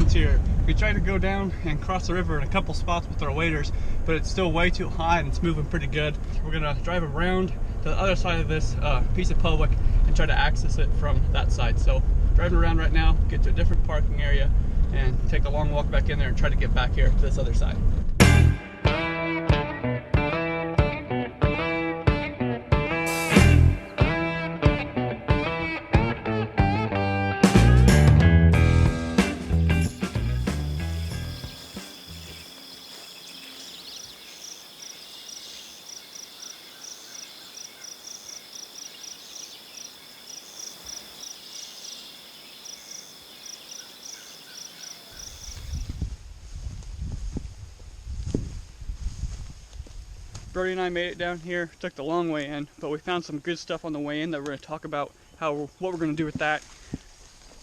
interior. We tried to go down and cross the river in a couple spots with our waders, but it's still way too high and it's moving pretty good. We're gonna drive around to the other side of this piece of public and try to access it from that side. So driving around right now, get to a different parking area and take a long walk back in there and try to get back here to this other side. Brody and I made it down here, took the long way in, but we found some good stuff on the way in that we're going to talk about what we're going to do with that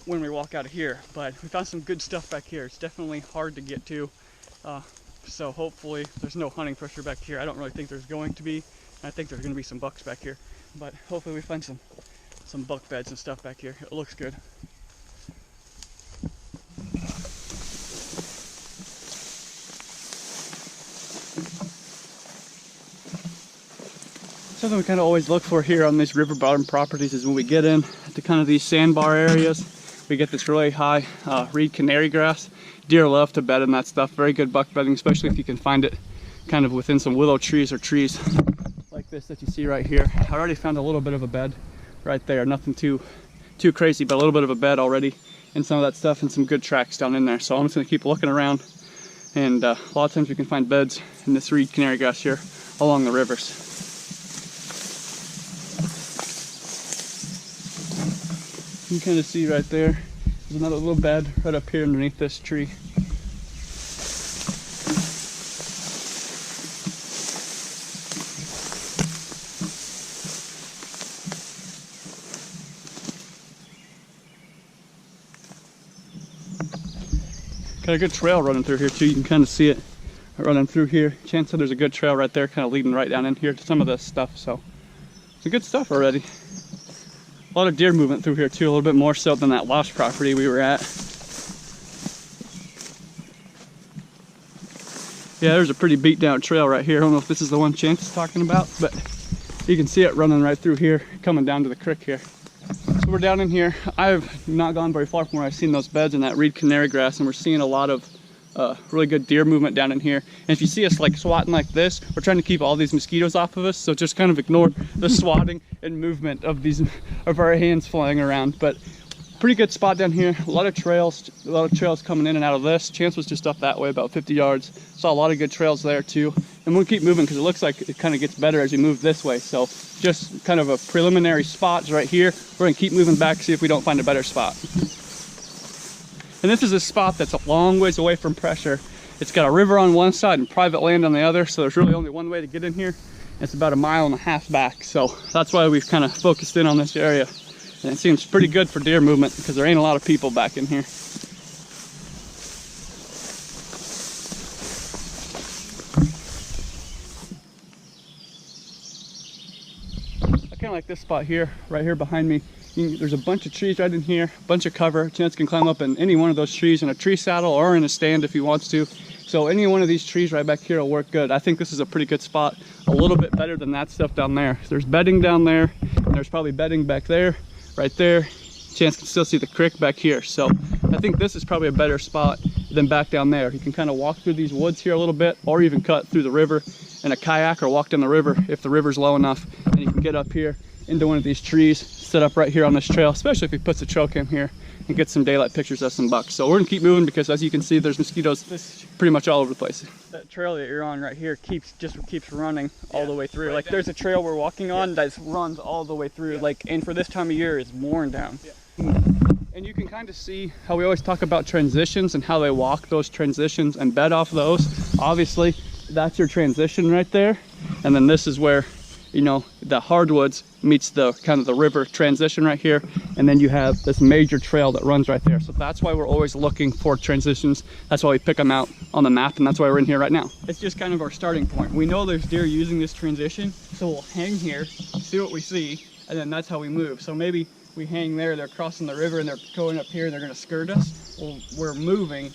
when we walk out of here. But we found some good stuff back here. It's definitely hard to get to, so hopefully there's no hunting pressure back here. I don't really think there's going to be. I think there's going to be some bucks back here, but hopefully we find some buck beds and stuff back here. It looks good. Something we kind of always look for here on these river bottom properties is when we get in to kind of these sandbar areas, we get this really high reed canary grass. Deer love to bed in that stuff. Very good buck bedding, especially if you can find it kind of within some willow trees or trees like this that you see right here. I already found a little bit of a bed right there. Nothing too crazy, but a little bit of a bed already and some of that stuff and some good tracks down in there. So I'm just going to keep looking around, and a lot of times we can find beds in this reed canary grass here along the rivers. You can kind of see right there, there's another little bed right up here underneath this tree. Got a good trail running through here too. You can kind of see it running through here. Chance that there's a good trail right there kind of leading right down in here to some of this stuff. So it's good stuff already. A lot of deer movement through here too, a little bit more so than that last property we were at. Yeah, there's a pretty beat down trail right here. I don't know if this is the one Chance is talking about, but you can see it running right through here, coming down to the creek here. So we're down in here. I've not gone very far from where I've seen those beds in that reed canary grass, and we're seeing a lot of really good deer movement down in here. And if you see us like swatting like this, we're trying to keep all these mosquitoes off of us, so just kind of ignore the swatting and movement of our hands flying around. But pretty good spot down here. A lot of trails coming in and out of this. Chance was just up that way about 50 yards. Saw a lot of good trails there too. And we'll keep moving because it looks like it kind of gets better as you move this way. So just kind of a preliminary spots right here. We're gonna keep moving back, see if we don't find a better spot. And this is a spot that's a long ways away from pressure. It's got a river on one side and private land on the other, so there's really only one way to get in here. It's about 1.5 miles back, so that's why we've kind of focused in on this area. And it seems pretty good for deer movement because there ain't a lot of people back in here. I kind of like this spot here, right here behind me. There's a bunch of trees right in here, a bunch of cover. Chance can climb up in any one of those trees in a tree saddle or in a stand if he wants to. So any one of these trees right back here will work good. I think this is a pretty good spot, a little bit better than that stuff down there. There's bedding down there, and there's probably bedding back there, right there. Chance can still see the creek back here. So I think this is probably a better spot than back down there. You can kind of walk through these woods here a little bit, or even cut through the river in a kayak or walk down the river if the river's low enough, and you can get up here into one of these trees, set up right here on this trail, especially if he puts a trail cam here and get some daylight pictures of some bucks. So we're gonna keep moving because as you can see, there's mosquitoes pretty much all over the place. That trail that you're on right here keeps running all the way through. Right, like there's a trail we're walking on that runs all the way through, like, and for this time of year it's worn down. And you can kind of see how we always talk about transitions and how they walk those transitions and bed off those. Obviously that's your transition right there, and then this is where, you know, the hardwoods meets the kind of the river transition right here, and then you have this major trail that runs right there. So that's why we're always looking for transitions. That's why we pick them out on the map, and that's why we're in here right now. It's just kind of our starting point. We know there's deer using this transition, so we'll hang here, see what we see, and then that's how we move. So maybe we hang there, they're crossing the river and they're going up here and they're going to skirt us. Well, we're moving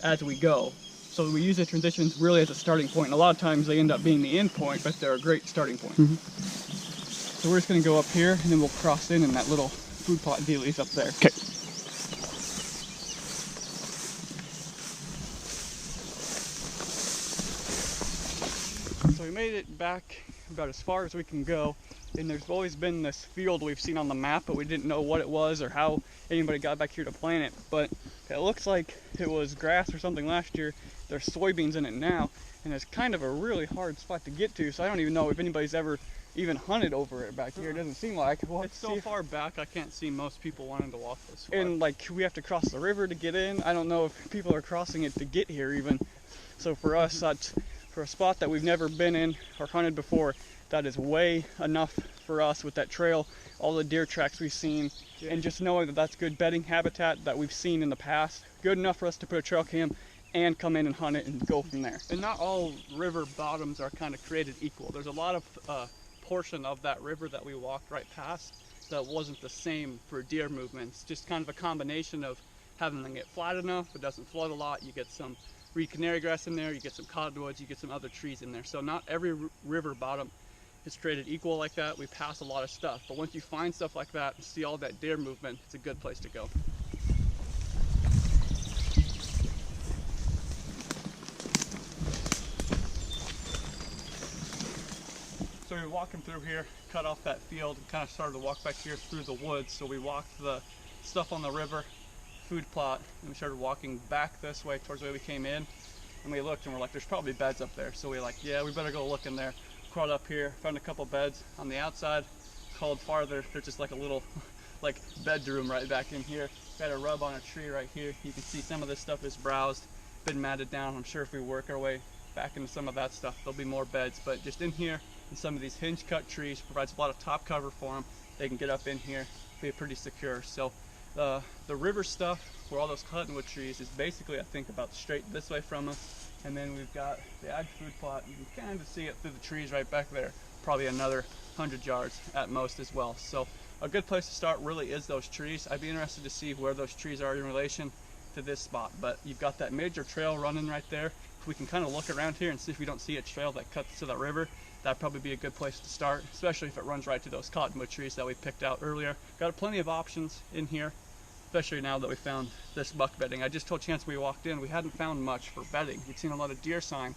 as we go. So we use the transitions really as a starting point. And a lot of times they end up being the end point, but they're a great starting point. So we're just going to go up here and then we'll cross in that little food plot dealie's up there. Okay. So we made it back about as far as we can go, and there's always been this field we've seen on the map, but we didn't know what it was or how anybody got back here to plant it. But it looks like it was grass or something last year. There's soybeans in it now, and it's kind of a really hard spot to get to, so I don't even know if anybody's ever even hunted over it back here. It doesn't seem like. We'll it's so far back, I can't see most people wanting to walk this far. And like, we have to cross the river to get in. I don't know if people are crossing it to get here even. So for us, that's for a spot that we've never been in or hunted before, that is way enough for us with that trail, all the deer tracks we've seen, and just knowing that that's good bedding habitat that we've seen in the past. Good enough for us to put a trail cam and come in and hunt it and go from there. And not all river bottoms are kind of created equal. There's a lot of portion of that river that we walked right past that wasn't the same for deer movements. Just kind of a combination of having it flat enough, it doesn't flood a lot, you get some reed canary grass in there, you get some cottonwoods, you get some other trees in there. So not every river bottom is created equal like that. We pass a lot of stuff, but once you find stuff like that and see all that deer movement, it's a good place to go. So we were walking through here, cut off that field, and kind of started to walk back here through the woods. So we walked the stuff on the river, food plot, and we started walking back this way towards the way we came in. And we looked and we're like, there's probably beds up there. So we're like, yeah, we better go look in there. Crawled up here, found a couple beds on the outside. Crawled farther, there's just like a little like bedroom right back in here. Got a rub on a tree right here. You can see some of this stuff is browsed, been matted down. I'm sure if we work our way back into some of that stuff, there'll be more beds. But just in here, and some of these hinge cut trees provides a lot of top cover for them. They can get up in here, be pretty secure. So the river stuff, where all those cottonwood trees, is basically, I think, about straight this way from us. And then we've got the ag food plot. You can kind of see it through the trees right back there. Probably another 100 yards at most as well. So a good place to start really is those trees. I'd be interested to see where those trees are in relation to this spot. But you've got that major trail running right there. If we can kind of look around here and see if we don't see a trail that cuts to that river, that'd probably be a good place to start, especially if it runs right to those cottonwood trees that we picked out earlier. Got plenty of options in here, especially now that we found this buck bedding. I just told Chance we walked in, we hadn't found much for bedding. We'd seen a lot of deer sign,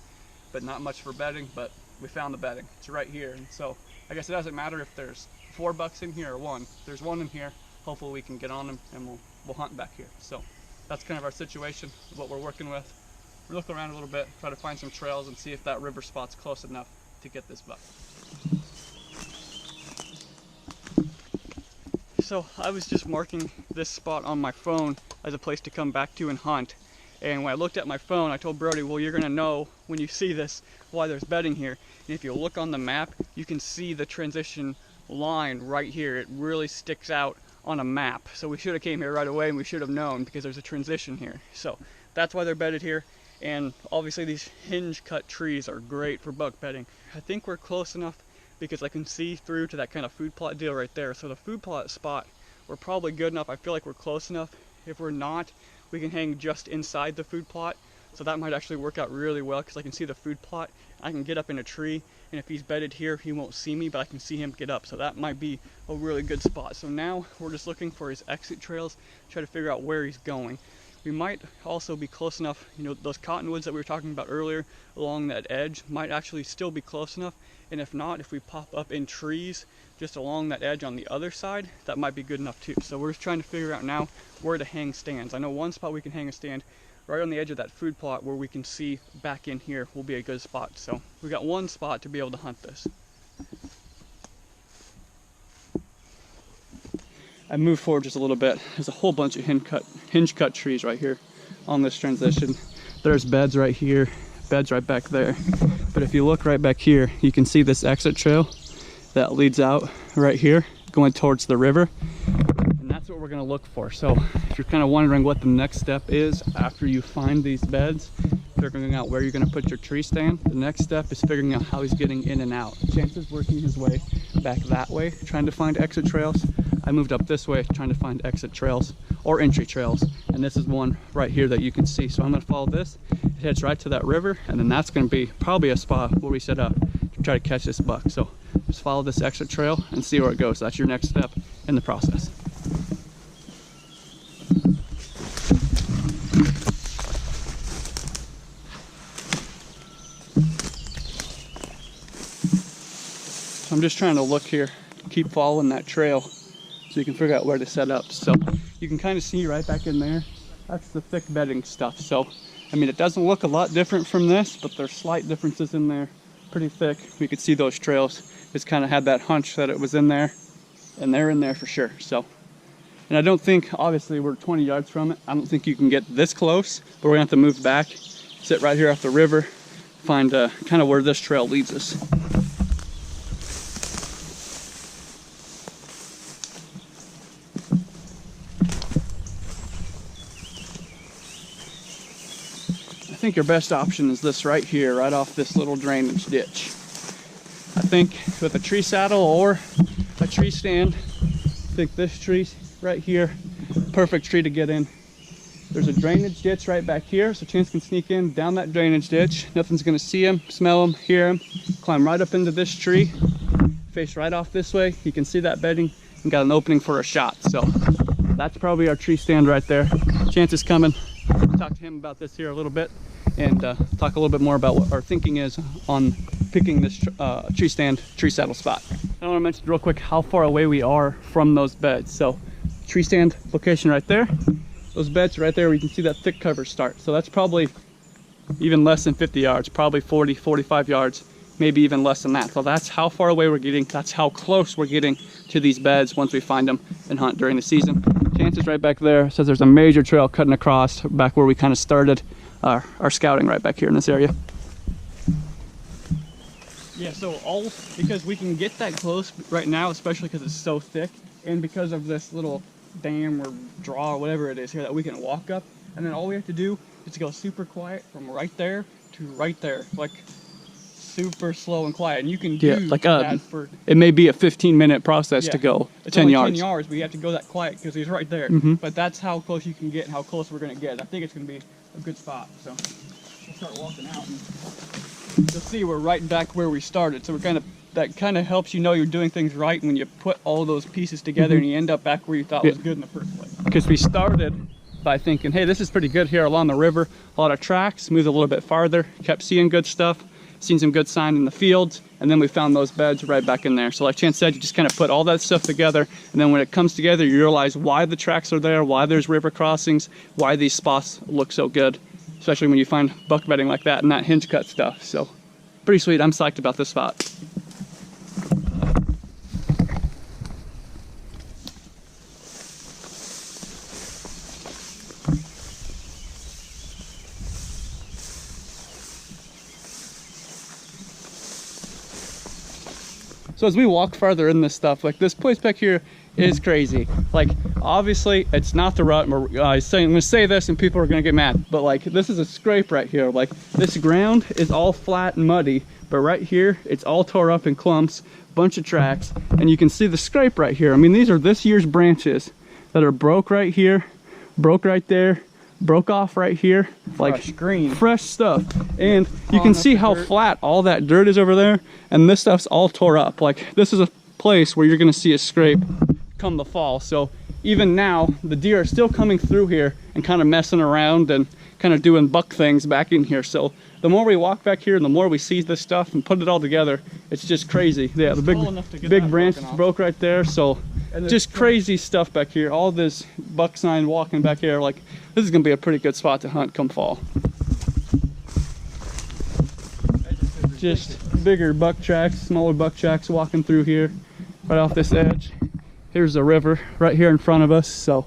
but not much for bedding, but we found the bedding. It's right here. And so I guess it doesn't matter if there's 4 bucks in here or 1. If there's 1 in here, hopefully we can get on them and we'll hunt back here. So that's kind of our situation, what we're working with. We look around a little bit, try to find some trails and see if that river spot's close enough to get this buck. So I was just marking this spot on my phone as a place to come back to and hunt. And when I looked at my phone, I told Brody, well, you're gonna know when you see this why there's bedding here. And if you look on the map, you can see the transition line right here. It really sticks out on a map. So we should have came here right away and we should have known because there's a transition here. So that's why they're bedded here. And obviously these hinge cut trees are great for buck bedding. I think we're close enough because I can see through to that kind of food plot deal right there. So the food plot spot, we're probably good enough. I feel like we're close enough. If we're not, we can hang just inside the food plot. So that might actually work out really well because I can see the food plot. I can get up in a tree, and if he's bedded here, he won't see me, but I can see him get up. So that might be a really good spot. So now we're just looking for his exit trails, try to figure out where he's going. We might also be close enough, you know, those cottonwoods that we were talking about earlier along that edge might actually still be close enough. And if not, if we pop up in trees just along that edge on the other side, that might be good enough too. So we're just trying to figure out now where to hang stands. I know one spot we can hang a stand right on the edge of that food plot where we can see back in here will be a good spot. So we got one spot to be able to hunt this. I moved forward just a little bit. There's a whole bunch of hinge cut trees right here on this transition. There's beds right here, beds right back there. But if you look right back here, you can see this exit trail that leads out right here, going towards the river. And that's what we're gonna look for. So if you're kind of wondering what the next step is after you find these beds, figuring out where you're gonna put your tree stand, the next step is figuring out how he's getting in and out. Chance is working his way back that way, trying to find exit trails. I moved up this way trying to find exit trails or entry trails, and this is one right here that you can see. So I'm going to follow this. It heads right to that river, and then that's going to be probably a spot where we set up to try to catch this buck. So just follow this exit trail and see where it goes. That's your next step in the process. I'm just trying to look here, keep following that trail so you can figure out where to set up. So you can kind of see right back in there, that's the thick bedding stuff. So, I mean, it doesn't look a lot different from this, but there's slight differences in there, pretty thick. We could see those trails. Just kind of had that hunch that it was in there, and they're in there for sure. So, and I don't think, obviously we're 20 yards from it. I don't think you can get this close, but we're gonna have to move back, sit right here off the river, find kind of where this trail leads us. I think your best option is this right here, right off this little drainage ditch. I think with a tree saddle or a tree stand, I think this tree right here, perfect tree to get in. There's a drainage ditch right back here, so Chance can sneak in down that drainage ditch. Nothing's gonna see him, smell him, hear him. Climb right up into this tree, face right off this way. You can see that bedding and got an opening for a shot. So that's probably our tree stand right there. Chance is coming. Talk to him about this here a little bit, and talk a little bit more about what our thinking is on picking this tree stand, tree saddle spot. I want to mention real quick how far away we are from those beds. So tree stand location right there, those beds right there, we can see that thick cover start. So that's probably even less than 50 yards, probably 40, 45 yards, maybe even less than that. So that's how far away we're getting. That's how close we're getting to these beds once we find them and hunt during the season. Chance is right back there, says there's a major trail cutting across back where we kind of started our scouting right back here in this area. Yeah, so because we can get that close right now, especially because it's so thick, and because of this little dam or draw or whatever it is here that we can walk up, and then all we have to do is to go super quiet from right there to right there, like super slow and quiet. And you can do like that for, it may be a 15-minute process to go it's 10 only yards. 10 yards, but you have to go that quiet because he's right there. But that's how close you can get and how close we're going to get. I think it's going to be a good spot. So we'll start walking out, and you'll see we're right back where we started. So we're that kind of helps you know you're doing things right when you put all those pieces together and you end up back where you thought was good in the first place. Because we started by thinking, hey, this is pretty good here along the river, a lot of tracks, moved a little bit farther, kept seeing good stuff, seen some good sign in the fields, and then we found those beds right back in there. So like Chance said, you just kind of put all that stuff together, and then when it comes together, you realize why the tracks are there, why there's river crossings, why these spots look so good, especially when you find buck bedding like that and that hinge cut stuff. So pretty sweet. I'm psyched about this spot. So as we walk farther in this stuff, like this place back here is crazy. Like obviously it's not the rut. I'm gonna say this and people are gonna get mad, but like this is a scrape right here. Like this ground is all flat and muddy, but right here it's all tore up in clumps, bunch of tracks, and you can see the scrape right here. I mean, these are this year's branches that are broke right here, broke right there, broke off right here, like fresh stuff. And you can see how flat all that dirt is over there, and this stuff's all tore up. Like this is a place where you're gonna see a scrape come the fall. So even now the deer are still coming through here and kind of messing around and kind of doing buck things back in here. So the more we walk back here and the more we see this stuff and put it all together, it's just crazy. Yeah, the big branch broke right there. So just crazy stuff back here. All this buck sign walking back here. Like this is gonna be a pretty good spot to hunt come fall. Just bigger buck tracks, smaller buck tracks walking through here, right off this edge. Here's the river right here in front of us. So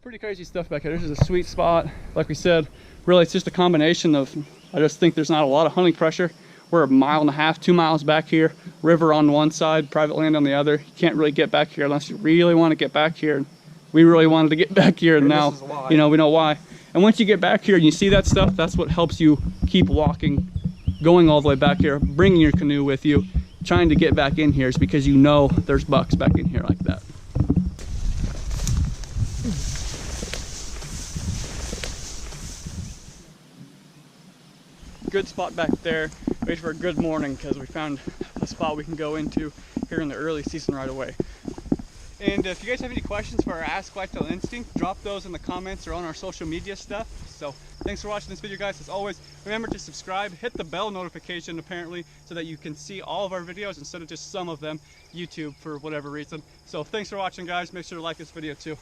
pretty crazy stuff back here. This is a sweet spot. Like we said, really it's just a combination of, I just think there's not a lot of hunting pressure. We're 1.5 miles, 2 miles back here, river on one side, private land on the other. You can't really get back here unless you really want to get back here. We really wanted to get back here, and now, you know, we know why. And once you get back here and you see that stuff, that's what helps you keep walking, going all the way back here, bringing your canoe with you, trying to get back in here is because you know there's bucks back in here like that. Good spot back there. Wait for a good morning because we found a spot we can go into here in the early season right away. And if you guys have any questions for our Ask Whitetail Instinct, drop those in the comments or on our social media stuff. So thanks for watching this video, guys. As always, remember to subscribe, hit the bell notification apparently, so that you can see all of our videos instead of just some of them, YouTube for whatever reason. So thanks for watching, guys. Make sure to like this video too.